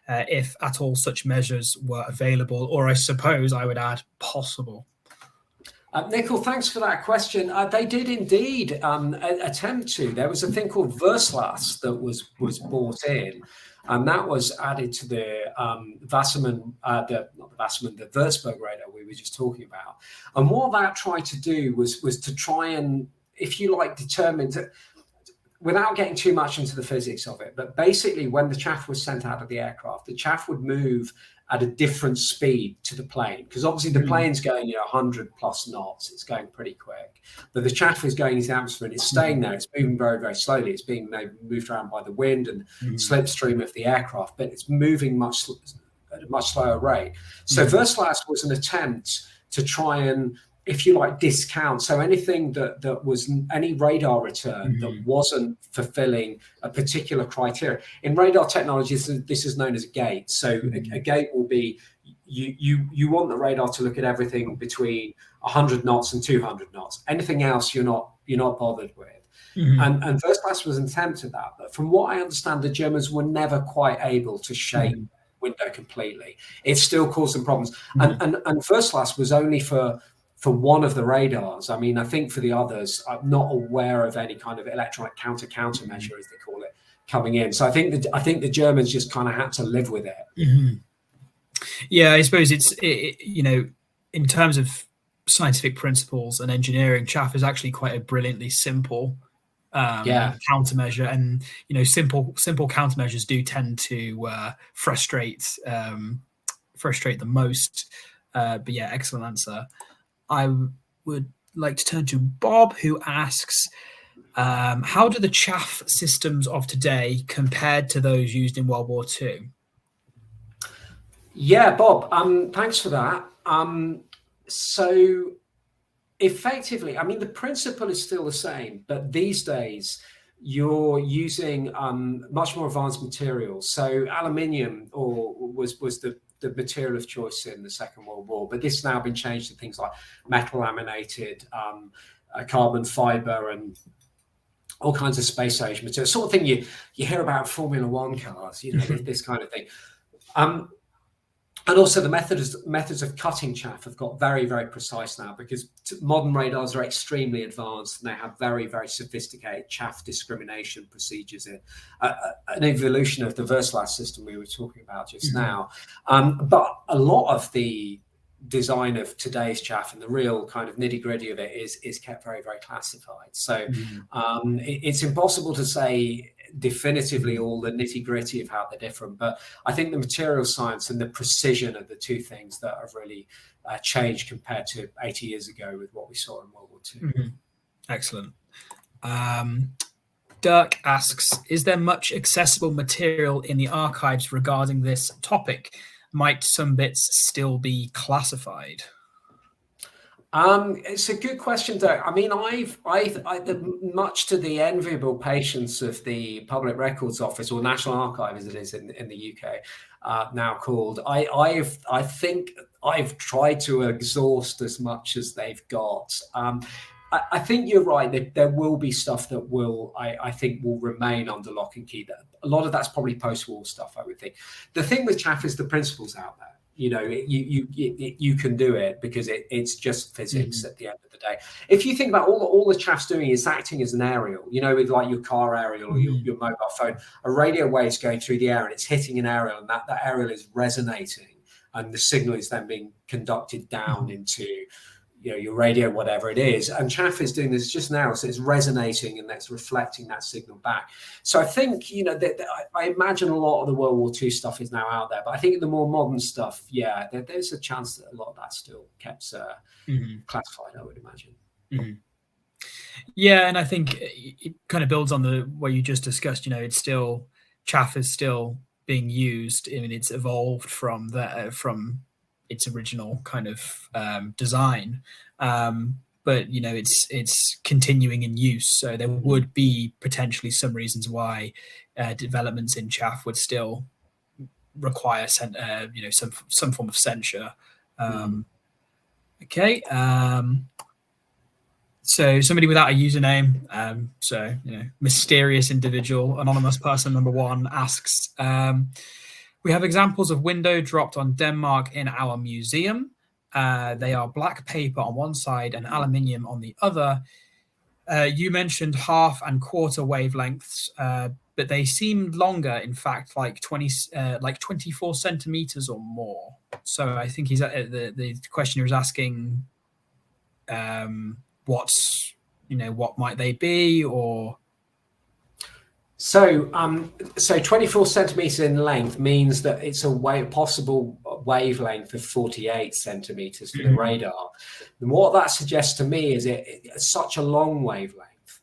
if at all such measures were available, or I suppose I would add possible? Nickel, thanks for that question. They did indeed attempt to. There was a thing called Verslas that was brought in, and that was added to the Wassermann, the Würzburg radar we were just talking about. And what that tried to do was to try and, if you like, determine to, without getting too much into the physics of it, but basically when the chaff was sent out of the aircraft, the chaff would move at a different speed to the plane, because obviously the plane's going 100 plus knots. It's going pretty quick, but the chaff is going into the atmosphere and it's staying there. It's moving very, very slowly. It's being moved around by the wind and slipstream of the aircraft, but it's moving at a much slower rate. So Verslas was an attempt to try and, if you like, discount. So anything that was any radar return that wasn't fulfilling a particular criteria. In radar technology, this is known as a gate. So a gate will be, you want the radar to look at everything between 100 knots and 200 knots. Anything else you're not bothered with. And Verslas was an attempt at that. But from what I understand, the Germans were never quite able to shape window completely. It still caused them problems. And Verslas was only for one of the radars. I mean, I think for the others, I'm not aware of any kind of electronic countermeasure, as they call it, coming in. So I think the Germans just kind of had to live with it. Yeah, I suppose it's in terms of scientific principles and engineering, chaff is actually quite a brilliantly simple countermeasure, and simple countermeasures do tend to frustrate the most. But yeah, excellent answer. I would like to turn to Bob, who asks, how do the chaff systems of today compared to those used in World War II? Yeah, Bob, thanks for that. So effectively, I mean, the principle is still the same, but these days you're using much more advanced materials. So aluminium was the material of choice in the Second World War, but this has now been changed to things like metal laminated, carbon fiber, and all kinds of space age material. Sort of thing you hear about Formula One cars, this kind of thing. And also the methods of cutting chaff have got very, very precise now, because modern radars are extremely advanced and they have very, very sophisticated chaff discrimination procedures in an evolution of the Verslas system we were talking about just now. But a lot of the design of today's chaff and the real kind of nitty-gritty of it is kept very, very classified. So it's impossible to say definitively all the nitty-gritty of how they're different, but I think the material science and the precision are the two things that have really changed compared to 80 years ago with what we saw in World War II. Excellent. Dirk asks, is there much accessible material in the archives regarding this topic? Might some bits still be classified? It's a good question, Dirk. I mean, I've much to the enviable patience of the Public Records Office, or National Archive as it is in the UK, now called, I think I've tried to exhaust as much as they've got. I think you're right. There will be stuff that I think will remain under lock and key. That a lot of that's probably post-war stuff, I would think. The thing with chaff is the principle's out there. You can do it because it's just physics at the end of the day. If you think about all the chaff's doing is acting as an aerial, with like your car aerial or your mobile phone, a radio wave's going through the air and it's hitting an aerial, and that aerial is resonating, and the signal is then being conducted down into your radio, whatever it is. And chaff is doing this just now, so it's resonating and that's reflecting that signal back. So I think I imagine a lot of the World War II stuff is now out there, but I think the more modern stuff, there's a chance that a lot of that's still kept classified, I would imagine. Yeah, and I think it kind of builds on what you just discussed. It's still, chaff is still being used. I mean, it's evolved from its original kind of design, but it's continuing in use. So there would be potentially some reasons why developments in chaff would still require some form of censure. Okay. So somebody without a username, mysterious individual, anonymous person number 1 asks, we have examples of window dropped on Denmark in our museum. They are black paper on one side and aluminium on the other. You mentioned half and quarter wavelengths, but they seemed longer, in fact, like 24 centimeters or more. So I think the questioner is asking what might they be, or... So 24 centimeters in length means that it's a possible wavelength of 48 centimeters for the radar. And what that suggests to me is such a long wavelength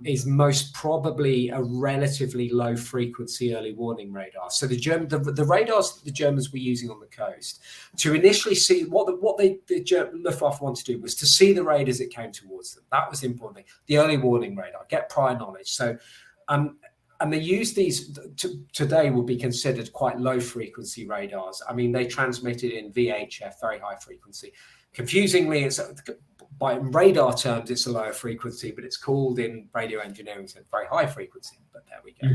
is most probably a relatively low frequency early warning radar. So the radars the Germans were using on the coast to initially see what the Luftwaffe wanted to do was to see the raid as it came towards them. That was the important thing. The early warning radar, get prior knowledge. So and they use these today would be considered quite low frequency radars. I mean, they transmitted in VHF, very high frequency. Confusingly, by radar terms, it's a lower frequency, but it's called in radio engineering so very high frequency. But there we go.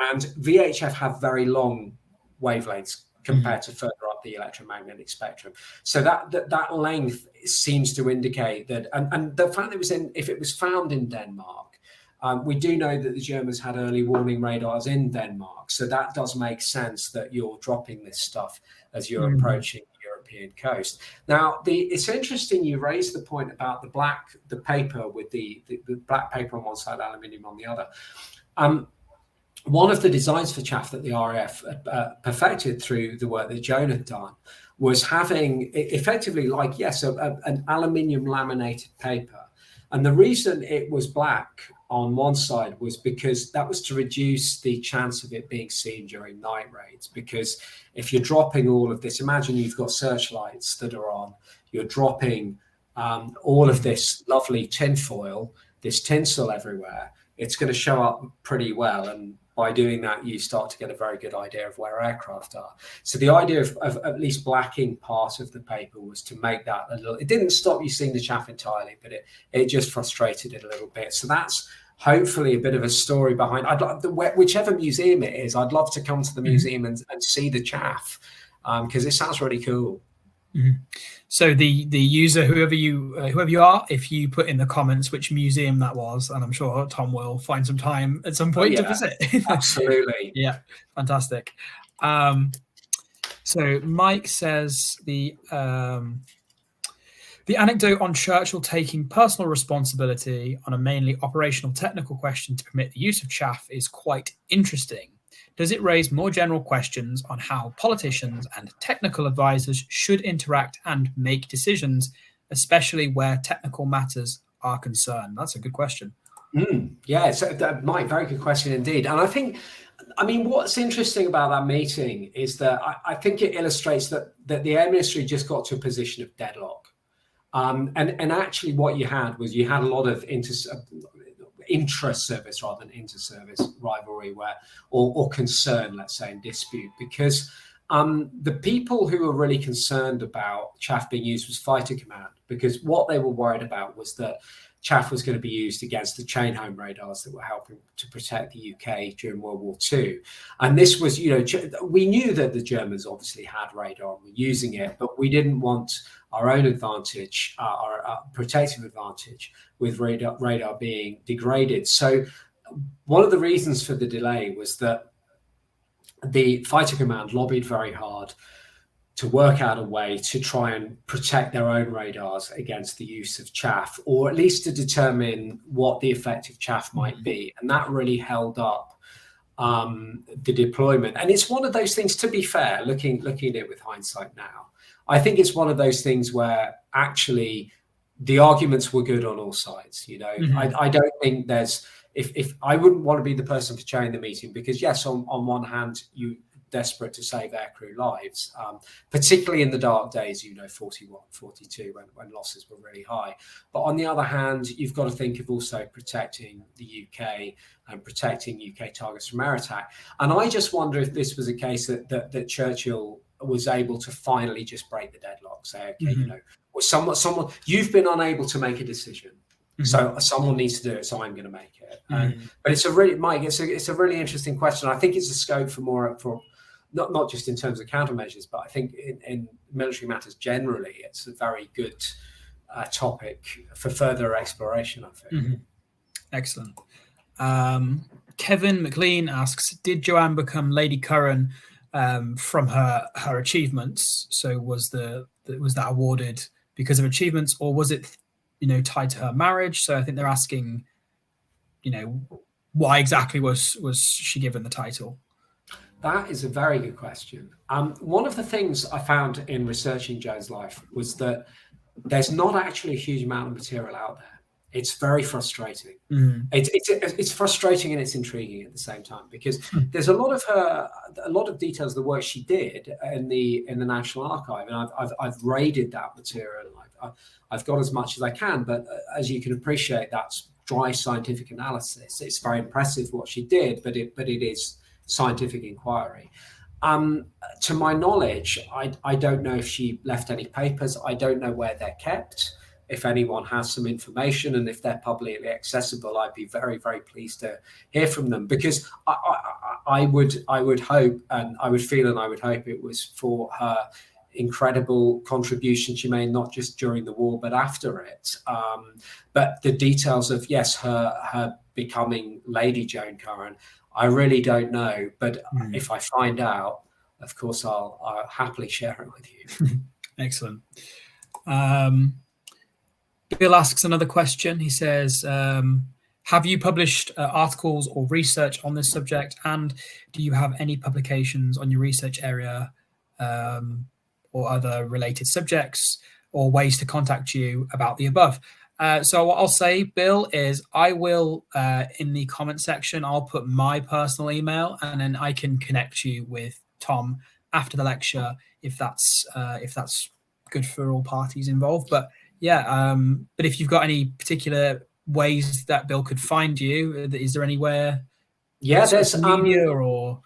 And VHF have very long wavelengths compared to further up the electromagnetic spectrum. So that length seems to indicate that, and the fact that if it was found in Denmark, we do know that the Germans had early warning radars in Denmark. So that does make sense that you're dropping this stuff as you're approaching the European coast. Now, it's interesting you raised the point about the paper with the black paper on one side, aluminium on the other. One of the designs for chaff that the RAF perfected through the work that Joan had done was having effectively an aluminium laminated paper. And the reason it was black on one side was because that was to reduce the chance of it being seen during night raids. Because if you're dropping all of this, imagine you've got searchlights that are on, you're dropping all of this lovely tinfoil, this tinsel everywhere, it's going to show up pretty well. And by doing that, you start to get a very good idea of where aircraft are. So the idea of at least blacking part of the paper was to make that a little, it didn't stop you seeing the chaff entirely, but it just frustrated it a little bit. So that's hopefully a bit of a story behind, whichever museum it is, I'd love to come to the museum and see the chaff because it sounds really cool. So the user, whoever you are, if you put in the comments which museum that was, and I'm sure Tom will find some time at some point to visit. Absolutely. Yeah, fantastic. So Mike says the anecdote on Churchill taking personal responsibility on a mainly operational technical question to permit the use of chaff is quite interesting. Does it raise more general questions on how politicians and technical advisors should interact and make decisions, especially where technical matters are concerned? That's a good question. Yeah, so Mike, very good question indeed. And I mean, what's interesting about that meeting is that I think it illustrates that the Air Ministry just got to a position of deadlock. And actually what you had a lot of intra-service rather than inter-service rivalry or concern, let's say, and dispute, because the people who were really concerned about chaff being used was fighter command, because what they were worried about was that chaff was going to be used against the chain home radars that were helping to protect the UK during World War II. And this was, we knew that the Germans obviously had radar and were using it, but we didn't want our own advantage, our protective advantage with radar being degraded. So one of the reasons for the delay was that the Fighter Command lobbied very hard to work out a way to try and protect their own radars against the use of chaff, or at least to determine what the effective chaff might be. And that really held up the deployment. And it's one of those things, to be fair, looking at it with hindsight now, I think it's one of those things where actually the arguments were good on all sides. I don't think there's, if I wouldn't want to be the person for chairing the meeting, because yes, on one hand, you desperate to save aircrew lives, particularly in the dark days, 41, 42, when losses were really high. But on the other hand, you've got to think of also protecting the UK and protecting UK targets from air attack. And I just wonder if this was a case that Churchill was able to finally just break the deadlock, say, okay, well, someone, you've been unable to make a decision. So someone needs to do it, so I'm going to make it. But it's a really, Mike, it's a really interesting question. I think it's a scope for not just in terms of countermeasures, but I think in military matters generally, it's a very good topic for further exploration, I think. Excellent. Kevin McLean asks, did Joanne become Lady Curran from her achievements? So was that awarded because of achievements, or was it tied to her marriage? So I think they're asking, why exactly was she given the title? That is a very good question. One of the things I found in researching Joan's life was that there's not actually a huge amount of material out there. It's very frustrating. It's frustrating and it's intriguing at the same time, because there's a lot of details of the work she did in the National Archive, and I've raided that material. I've got as much as I can, but as you can appreciate, that's dry scientific analysis. It's very impressive what she did, but it is scientific inquiry. To my knowledge, I don't know if she left any papers. I don't know where they're kept. If anyone has some information and if they're publicly accessible, I'd be very, very pleased to hear from them, because I would hope, and I would feel, and I would hope it was for her incredible contribution she made, not just during the war but after it. But the details of, yes, her becoming Lady Joan Curran, I really don't know. But if I find out, of course, I'll happily share it with you. Excellent. Bill asks another question. He says, have you published articles or research on this subject? And do you have any publications on your research area or other related subjects, or ways to contact you about the above? So what I'll say, Bill, is I will, in the comment section, I'll put my personal email, and then I can connect you with Tom after the lecture if that's good for all parties involved. But yeah, but if you've got any particular ways that Bill could find you, is there anywhere? Yeah, there's media or.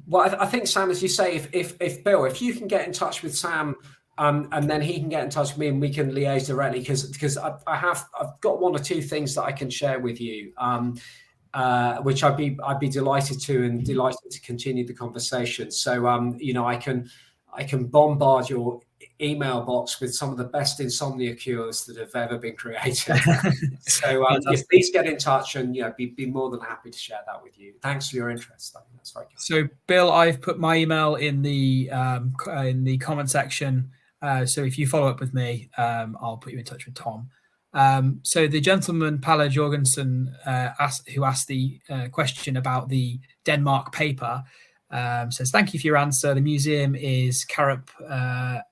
Well, I think, Sam, as you say, if Bill, if you can get in touch with Sam, and then he can get in touch with me, and we can liaise directly, because I've got one or two things that I can share with you, which I'd be delighted to continue the conversation. So I can bombard your email box with some of the best insomnia cures that have ever been created. So please get in touch, and be more than happy to share that with you. Thanks for your interest. I think that's very good. So Bill, I've put my email in the comment section. So if you follow up with me, I'll put you in touch with Tom. So the gentleman, Palle Jorgensen, who asked the question about the Denmark paper, says, thank you for your answer. The museum is Karup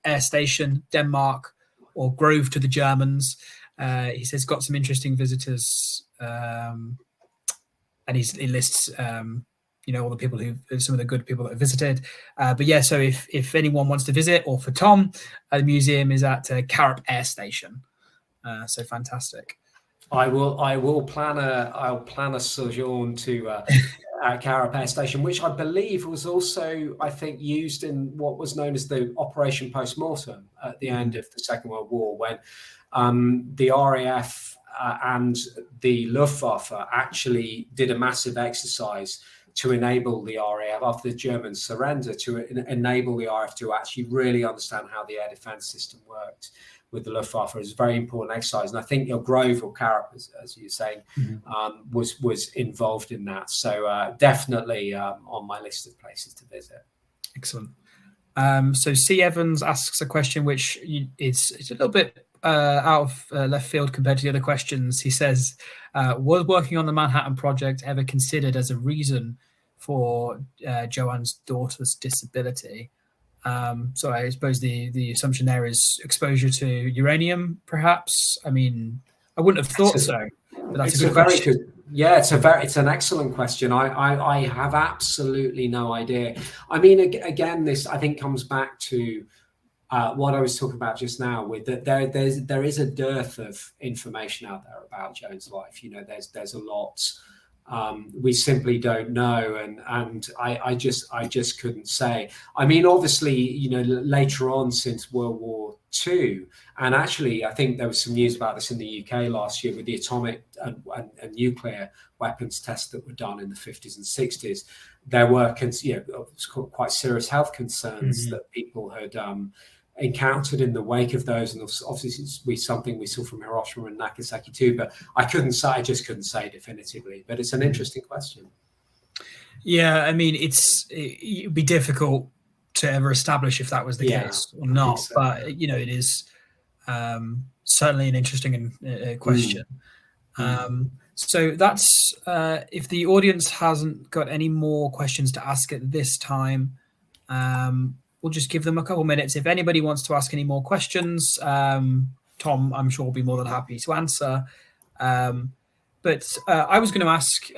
Air Station, Denmark, or Grove to the Germans. He says, got some interesting visitors, and he lists all the people some of the good people that have visited. But yeah, so if anyone wants to visit, or for Tom, the museum is at Karup Air Station. So fantastic. I'll plan a sojourn to Karup Air Station, which I believe was also, I think, used in what was known as the Operation Postmortem at the end of the Second World War, when the RAF and the Luftwaffe actually did a massive exercise to enable the RAF, after the Germans surrender, to enable the RAF to actually really understand how the air defense system worked with the Luftwaffe. It was a very important exercise. And I think Grove or Carrot, as you're saying, was involved in that. So definitely on my list of places to visit. Excellent. So C. Evans asks a question which is a little bit out of left field compared to the other questions. He says, was working on the Manhattan Project ever considered as a reason for Joanne's daughter's disability? So I suppose the assumption there is exposure to uranium, perhaps. I mean, I wouldn't have thought so, but that's a good question. Yeah, it's an excellent question. I have absolutely no idea. I mean, again, this I think comes back to what I was talking about just now, with that there is a dearth of information out there about Joan's life. There's a lot we simply don't know, and I just couldn't say. I mean, obviously, later on, since World War II, and actually, I think there was some news about this in the UK last year with the atomic and nuclear weapons tests that were done in the 50s and 60s. There were quite serious health concerns that people had encountered in the wake of those, and obviously it's something we saw from Hiroshima and Nagasaki too. But I just couldn't say definitively. But it's an interesting question. Yeah, I mean, it'd be difficult to ever establish if that was the case or not. So. But it is certainly an interesting question. So that's if the audience hasn't got any more questions to ask at this time, we'll just give them a couple minutes. If anybody wants to ask any more questions, Tom, I'm sure, will be more than happy to answer. But I was going to ask,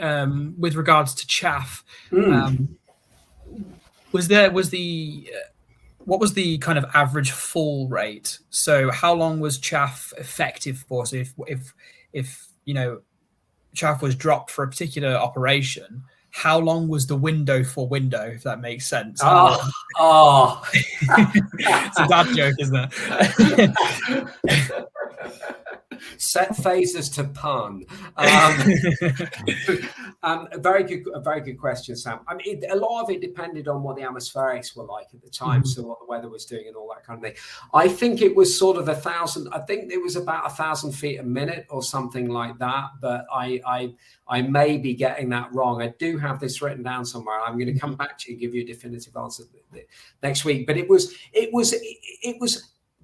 with regards to chaff, what was the kind of average fall rate? So how long was chaff effective for? So if chaff was dropped for a particular operation, how long was the window, if that makes sense? It's a dad joke, isn't it? Set phasers to pun. A very good question, Sam. I mean, a lot of it depended on what the atmospherics were like at the time, so what the weather was doing and all that kind of thing. I think it was sort of 1,000. I think it was about 1,000 feet a minute or something like that. But I may be getting that wrong. I do have this written down somewhere. I'm going to come back to you and give you a definitive answer next week. But it was.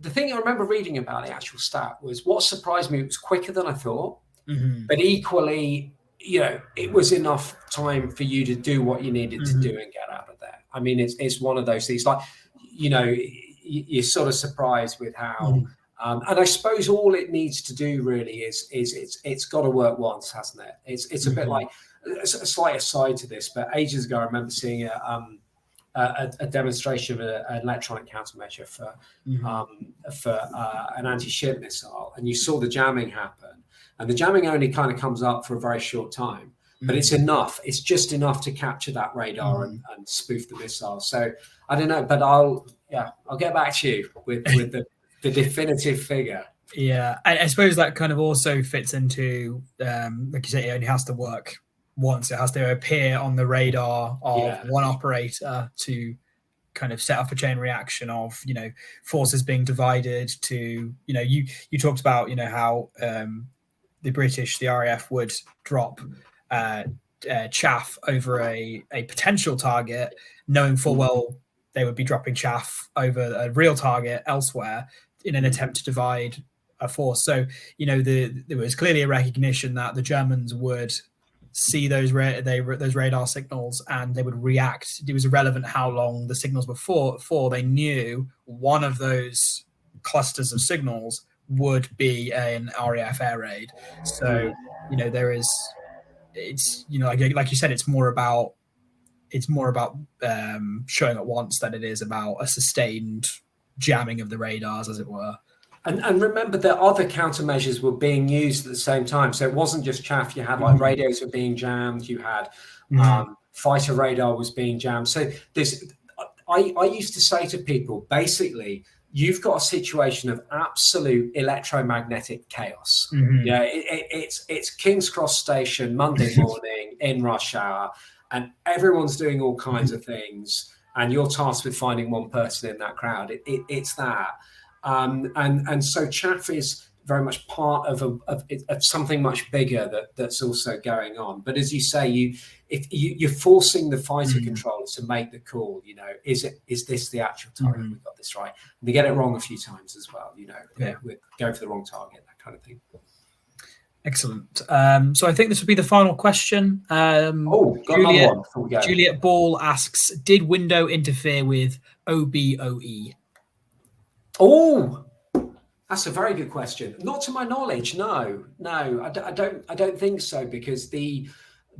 The thing I remember reading about the actual stat was, what surprised me, it was quicker than I thought, but equally, it was enough time for you to do what you needed to do and get out of there. I mean, it's one of those things, like, you're sort of surprised with how, and I suppose all it needs to do really is it's got to work once, hasn't it? It's a bit like, a slight aside to this, but ages ago, I remember seeing a demonstration of an electronic countermeasure for an anti-ship missile, and you saw the jamming happen, and the jamming only kind of comes up for a very short time, but it's enough. It's just enough to capture that radar and spoof the missile. So I don't know, but I'll get back to you with the definitive figure. Yeah, I suppose that kind of also fits into, like you say, it only has to work once. It has to appear on the radar of one operator to kind of set up a chain reaction of, forces being divided to, you talked about, how the British, the RAF, would drop chaff over a potential target, knowing full well they would be dropping chaff over a real target elsewhere in an attempt to divide a force. So, there was clearly a recognition that the Germans would see those radar signals and they would react. It was irrelevant how long the signals were for. They knew one of those clusters of signals would be an RAF air raid. So like you said, it's more about showing at once than it is about a sustained jamming of the radars, as it were. And remember that other countermeasures were being used at the same time. So it wasn't just chaff. You had radios were being jammed. You had fighter radar was being jammed. So I used to say to people, basically, you've got a situation of absolute electromagnetic chaos. Yeah, it's King's Cross Station, Monday morning in rush hour, and everyone's doing all kinds of things, and you're tasked with finding one person in that crowd. It's that, and so chaff is very much part of something much bigger that's also going on. But as you say, you're forcing the fighter controllers to make the call. You know, is this the actual target? We got this right, and they get it wrong a few times as well. You know, we're going for the wrong target, that kind of thing. Excellent. So I think this would be the final question. Juliet Ball asks, did window interfere with OBOE? Oh, that's a very good question. Not to my knowledge, no, I don't think so, because the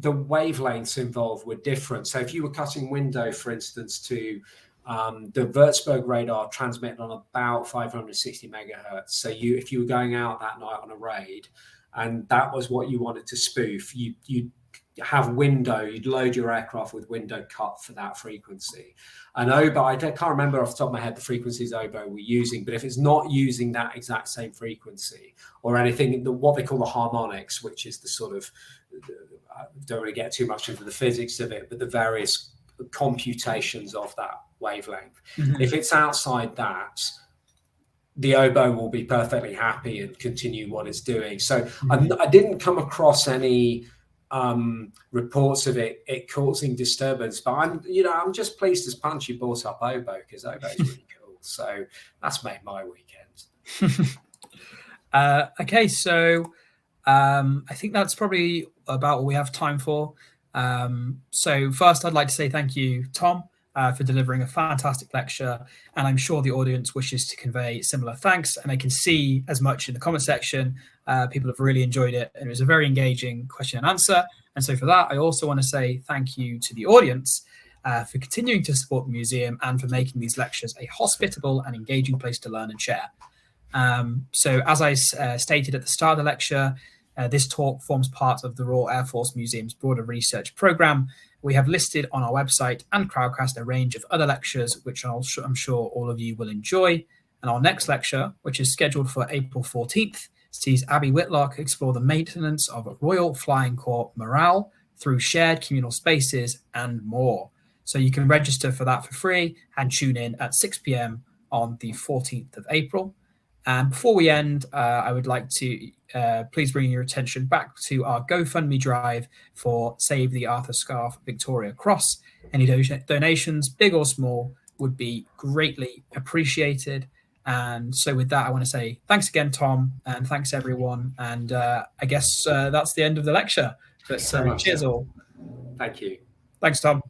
wavelengths involved were different. So if you were cutting window, for instance, to the Würzburg radar transmitted on about 560 megahertz. So if you were going out that night on a raid, and that was what you wanted to spoof, you'd have window, you'd load your aircraft with window cut for that frequency. And OBO, I can't remember off the top of my head the frequencies OBO were using, but if it's not using that exact same frequency or anything, what they call the harmonics, which is the sort of, I don't really get too much into the physics of it, but the various computations of that wavelength. If it's outside that, the OBO will be perfectly happy and continue what it's doing. So I didn't come across any reports of it causing disturbance, but I'm just pleased as punch you brought up OBO, because OBO is really cool. So that's made my weekend. Okay, so I think that's probably about all we have time for. So first, I'd like to say thank you, Tom, for delivering a fantastic lecture, and I'm sure the audience wishes to convey similar thanks, and I can see as much in the comment section. People have really enjoyed it, and it was a very engaging question and answer. And so for that, I also want to say thank you to the audience for continuing to support the museum and for making these lectures a hospitable and engaging place to learn and share. So as I stated at the start of the lecture, this talk forms part of the Royal Air Force Museum's broader research program. We have listed on our website and Crowdcast a range of other lectures, which I'm sure all of you will enjoy. And our next lecture, which is scheduled for April 14th, sees Abby Whitlock explore the maintenance of Royal Flying Corps morale through shared communal spaces and more. So you can register for that for free and tune in at 6 p.m. on the 14th of April. And before we end, I would like to please bring your attention back to our GoFundMe drive for Save the Arthur Scarfe Victoria Cross. Any donations, big or small, would be greatly appreciated. And so with that, I want to say thanks again, Tom, and thanks everyone. And I guess that's the end of the lecture. But cheers all. Thank you. Thanks, Tom.